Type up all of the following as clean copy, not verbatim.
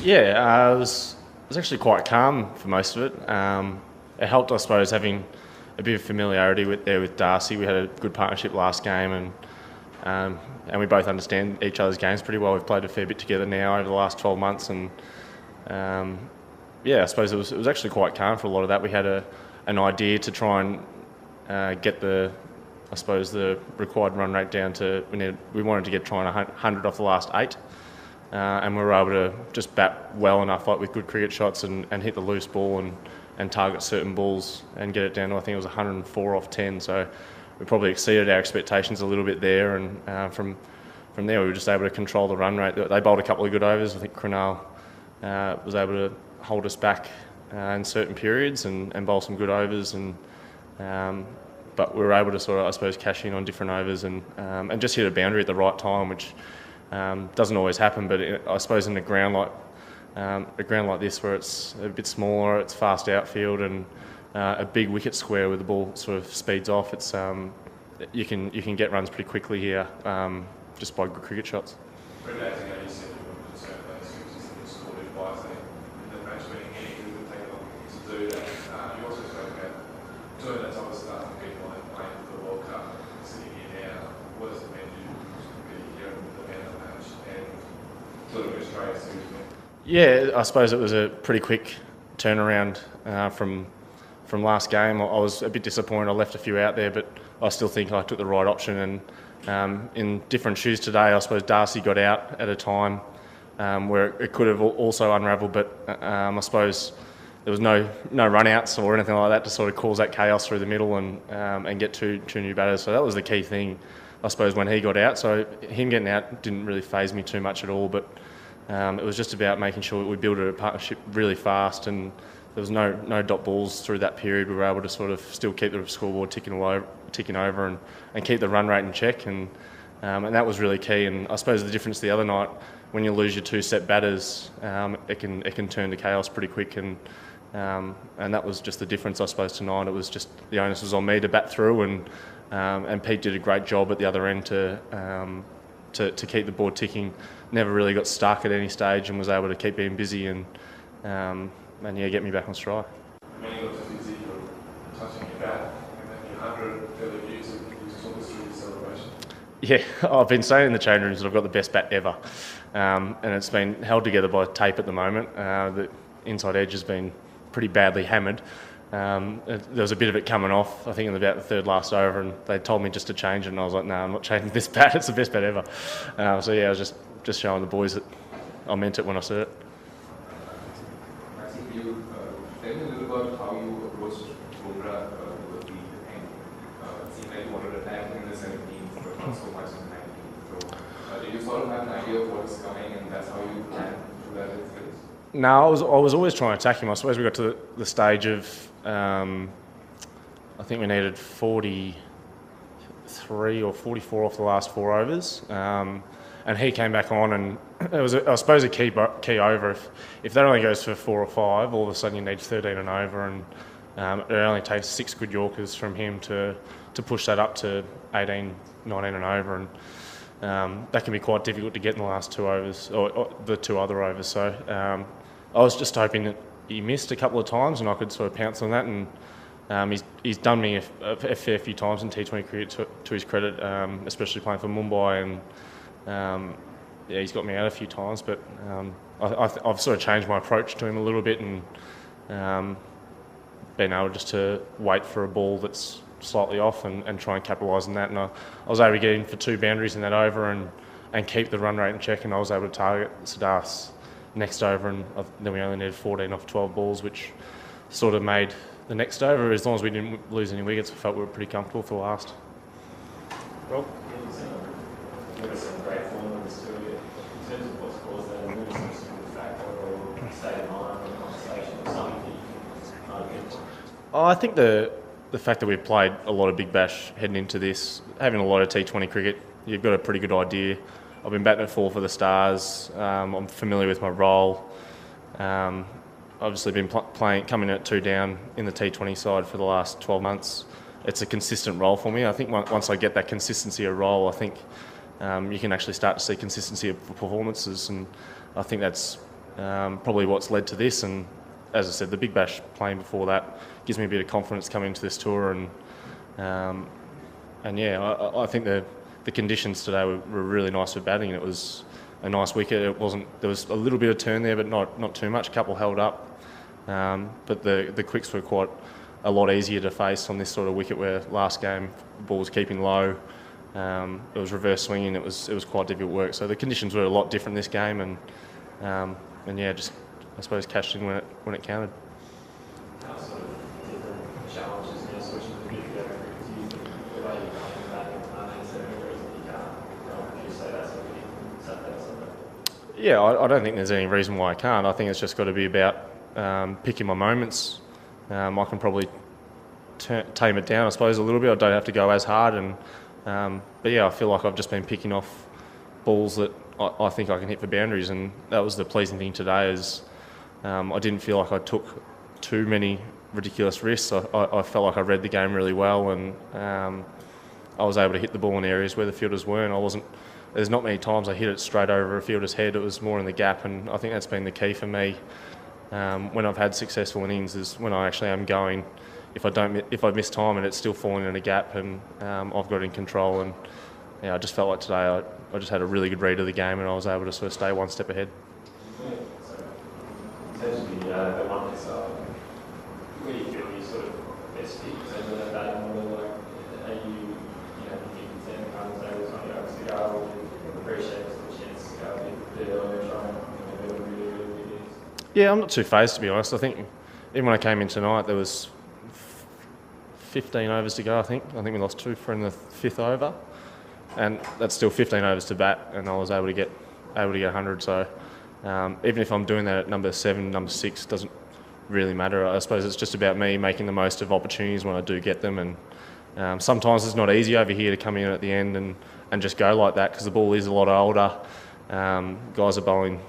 Yeah, it was actually quite calm for most of it. It helped, I suppose, having a bit of familiarity with Darcy. We had a good partnership last game, and we both understand each other's games pretty well. We've played a fair bit together now over the last 12 months, and I suppose it was actually quite calm for a lot of that. We had an idea to try and get the required run rate down to we wanted to get trying 100 off the last 8. And we were able to just bat well enough, like with good cricket shots, and hit the loose ball and target certain balls and get it down to, I think it was 104 off 10. So we probably exceeded our expectations a little bit there, and from there we were just able to control the run rate. They bowled a couple of good overs. I think Krunal was able to hold us back in certain periods and bowl some good overs, but we were able to sort of, I suppose, cash in on different overs and just hit a boundary at the right time, which doesn't always happen, but I suppose in a ground like this, where it's a bit smaller, it's fast outfield, and a big wicket square where the ball sort of speeds off, it's you can get runs pretty quickly here just by good cricket shots. Yeah, I suppose it was a pretty quick turnaround from last game. I was a bit disappointed. I left a few out there, but I still think I took the right option. And in different shoes today, I suppose Darcy got out at a time where it could have also unravelled, but I suppose there was no run-outs or anything like that to sort of cause that chaos through the middle and get two new batters. So that was the key thing, I suppose, when he got out. So him getting out didn't really faze me too much at all, but it was just about making sure we built a partnership really fast, and there was no dot balls through that period. We were able to sort of still keep the scoreboard ticking over and keep the run rate in check, and that was really key. And I suppose the difference the other night, when you lose your two set batters, it can turn to chaos pretty quick, and that was just the difference, I suppose, tonight. It was just the onus was on me to bat through, and Pete did a great job at the other end to keep the board ticking. Never really got stuck at any stage and was able to keep being busy and get me back on stride. When you got to busy, you're touching your bat, and then your 100 further views, and you just talk us through your celebration. Yeah, I've been saying in the change rooms that I've got the best bat ever, and it's been held together by tape at the moment. The inside edge has been pretty badly hammered. There was a bit of it coming off, I think, in about the third last over, and they told me just to change it, and I was like, no, I'm not changing this bat. It's the best bat ever. I was just showing the boys that I meant it when I said it. I think you tell me a little about how you approached Bumrah with the end. It seemed like you wanted to attack in the 17th, but not so much in the 19th. So, did you sort of have an idea of what's coming, and that's how you planned to do that in fields? No, I was always trying to attack him. I suppose we got to the stage of, I think we needed 43 or 44 off the last 4 overs. And he came back on, and it was, I suppose, a key over. If that only goes for 4 or 5, all of a sudden you need 13 and over, and it only takes 6 good Yorkers from him to push that up to 18, 19 and over, and that can be quite difficult to get in the last 2 overs, or the 2 other overs. So I was just hoping that he missed a couple of times and I could sort of pounce on that, and he's done me a fair few times in T20 cricket to his credit, especially playing for Mumbai, and he's got me out a few times, but I've sort of changed my approach to him a little bit, and been able just to wait for a ball that's slightly off and try and capitalise on that. And I was able to get in for 2 boundaries in that over and keep the run rate in check, and I was able to target Siddharth's next over, and then we only needed 14 off 12 balls, which sort of made the next over, as long as we didn't lose any wickets, I felt we were pretty comfortable for the last. Rob? Give us some great form in this period. In terms of what's caused that, maybe some specific factor or state of mind or conversation or something that you can't get. I think the fact that we've played a lot of Big Bash heading into this, having a lot of T20 cricket, you've got a pretty good idea I've been batting at 4 for the Stars. I'm familiar with my role. Obviously been playing, coming at 2 down in the T20 side for the last 12 months. It's a consistent role for me. I think once I get that consistency of role, I think you can actually start to see consistency of performances, and I think that's probably what's led to this. And as I said, the Big Bash playing before that gives me a bit of confidence coming into this tour, and yeah, I think the conditions today were really nice for batting. It was a nice wicket. There was a little bit of turn there, but not too much. A couple held up, but the quicks were quite a lot easier to face on this sort of wicket where last game the ball was keeping low. It was reverse swinging. It was quite difficult work. So the conditions were a lot different this game, and yeah, just I suppose cashed in when it counted. How sort of different challenges, switching to midfield, because you think the way you're coming back and is there any reason you can't? Would you say that's what you Saturday, Sunday? Yeah, I don't think there's any reason why I can't. I think it's just got to be about picking my moments. I can probably tame it down, I suppose, a little bit. I don't have to go as hard, but yeah, I feel like I've just been picking off balls that I think I can hit for boundaries, and that was the pleasing thing today. Is I didn't feel like I took too many ridiculous risks. I felt like I read the game really well, and I was able to hit the ball in areas where the fielders weren't. There's not many times I hit it straight over a fielder's head. It was more in the gap, and I think that's been the key for me. When I've had successful innings is when I actually am going. If I miss time and it's still falling in a gap, and I've got it in control, and yeah, I just felt like today I just had a really good read of the game, and I was able to sort of stay one step ahead. Yeah, so in terms of the one side, where do you feel you sort of best fit in terms of that batting model? Like, are you thinking 10 runs overs on your overs to go, or do you appreciate the chance to go a bit earlier, try and build really is? Yeah, I'm not too phased, to be honest. I think even when I came in tonight, there was 15 overs to go, I think. I think we lost 2 for in the 5th over, and that's still 15 overs to bat, and I was able to get 100. So even if I'm doing that at number 7, number 6, doesn't really matter. I suppose it's just about me making the most of opportunities when I do get them, and sometimes it's not easy over here to come in at the end and just go like that, because the ball is a lot older. Guys are bowling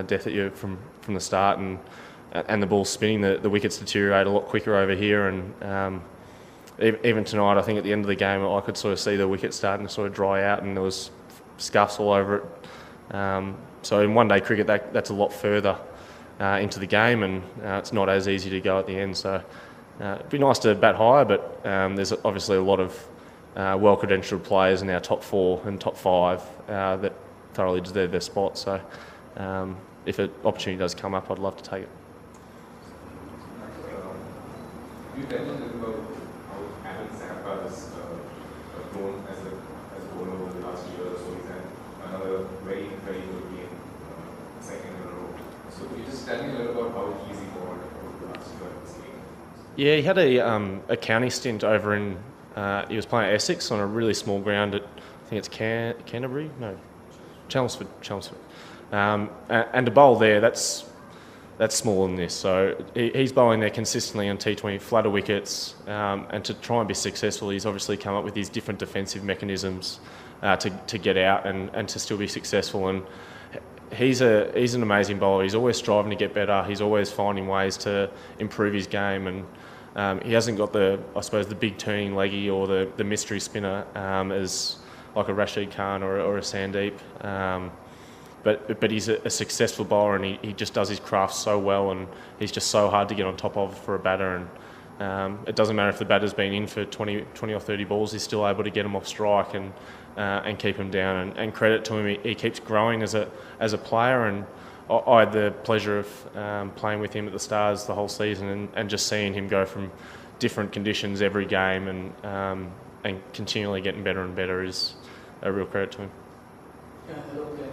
death at you from the start, and the ball's spinning. The wickets deteriorate a lot quicker over here, and even tonight, I think at the end of the game, I could sort of see the wicket starting to sort of dry out, and there was scuffs all over it. So in one-day cricket, that's a lot further into the game, and it's not as easy to go at the end. So it'd be nice to bat higher, but there's obviously a lot of well-credentialed players in our top 4 and top 5 that thoroughly deserve their spot. So if an opportunity does come up, I'd love to take it. You tell me a little about how Alan Zampa has grown as a bowler over the last year or so. He's had another very, very good game, second in a row. So could you just tell me a little about how he's evolved over the last year in this game? Yeah, he had a county stint over in. He was playing at Essex on a really small ground at, I think it's Canterbury? No, Chelmsford. And to bowl there, that's smaller than this. So he's bowling there consistently on T20, flatter wickets, and to try and be successful, he's obviously come up with these different defensive mechanisms to get out and to still be successful. And he's an amazing bowler. He's always striving to get better. He's always finding ways to improve his game, and he hasn't got the big turning leggy or the mystery spinner as like a Rashid Khan or a Sandeep. But he's a successful bowler, and he just does his craft so well, and he's just so hard to get on top of for a batter. And it doesn't matter if the batter's been in for 20 or 30 balls, he's still able to get him off strike and keep him down. And credit to him, he keeps growing as a player. And I had the pleasure of playing with him at the Stars the whole season, and just seeing him go from different conditions every game and continually getting better and better is a real credit to him. Yeah, hello, Glenn.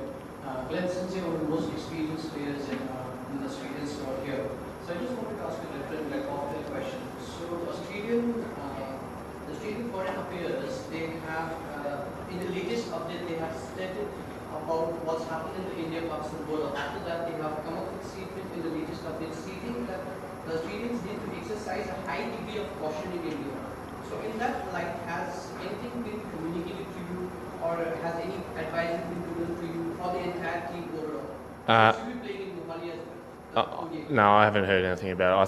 Glenn, since you're one of the most experienced players in the Australian squad here, so I just wanted to ask you a different, off-field question. So the Australian foreign affairs, they have, in the latest update, they have stated about what's happened in the India-Pakistan border. After that, they have come up with a statement in the latest update stating that the Australians need to exercise a high degree of caution in India. So in that light, has anything been communicated to you, or has any advice been given to you or the entire team overall? Uh, Should we playing in Mohali as well? No, I haven't heard anything about it.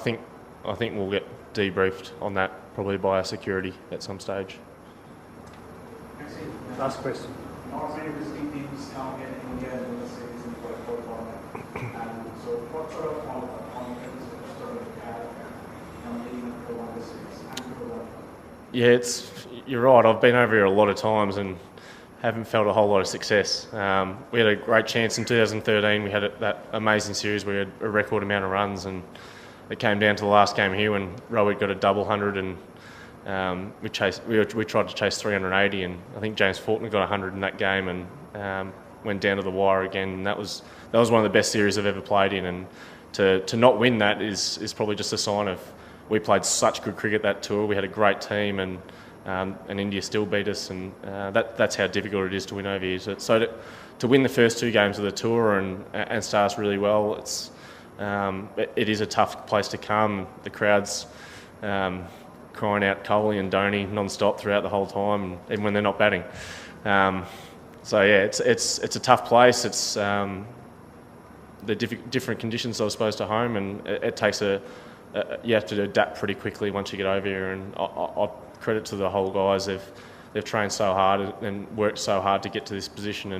I think we'll get debriefed on that probably by our security at some stage. Last question. Not many visiting teams come in India and the series in the football format. And so, what sort of confidence do you have leading up to one of the series and to the World Cup? Yeah, you're right. I've been over here a lot of times and haven't felt a whole lot of success. We had a great chance in 2013. We had that amazing series where we had a record amount of runs, and it came down to the last game here when Rowan got a double hundred, and we tried to chase 380, and I think James Faulkner got 100 in that game, and went down to the wire again. And that was one of the best series I've ever played in, and to not win that is probably just a sign of we played such good cricket that tour. We had a great team, and India still beat us, and that's how difficult it is to win over here. So to win the first two games of the tour and start us really well, it is a tough place to come. The crowd's crying out Kohli and Dhoni non-stop throughout the whole time, even when they're not batting. So yeah, it's a tough place. It's the different conditions, I suppose, to home, and it takes you have to adapt pretty quickly once you get over here. And I credit to the whole guys. They've trained so hard and worked so hard to get to this position,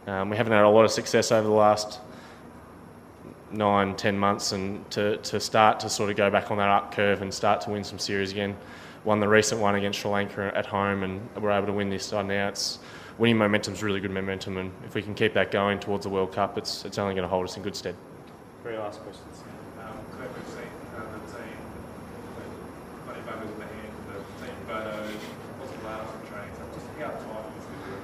and we haven't had a lot of success over the last 9-10 months, and to start to sort of go back on that up curve and start to win some series again. Won the recent one against Sri Lanka at home, and we're able to win this side now. Winning momentum's really good momentum, and if we can keep that going towards the World Cup, it's only going to hold us in good stead. Very last questions. Cliff, we've seen the team, Money Buggers in the hand, the team photos, what's the last from training, so just how tight is the group?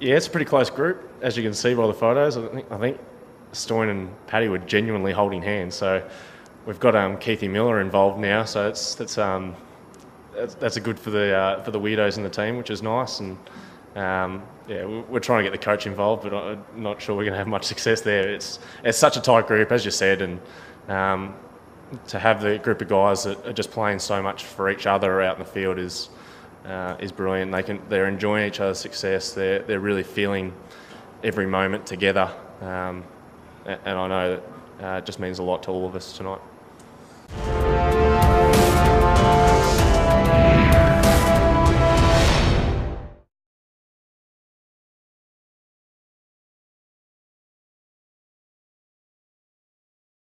Yeah, it's a pretty close group, as you can see by the photos. I think Stoyne and Paddy were genuinely holding hands. So we've got Keithy Miller involved now, so that's a good for the weirdos in the team, which is nice. And yeah, we're trying to get the coach involved, but I'm not sure we're going to have much success there. It's such a tight group, as you said, and to have the group of guys that are just playing so much for each other out in the field is brilliant. They're enjoying each other's success. They're really feeling every moment together, and I know that it just means a lot to all of us tonight.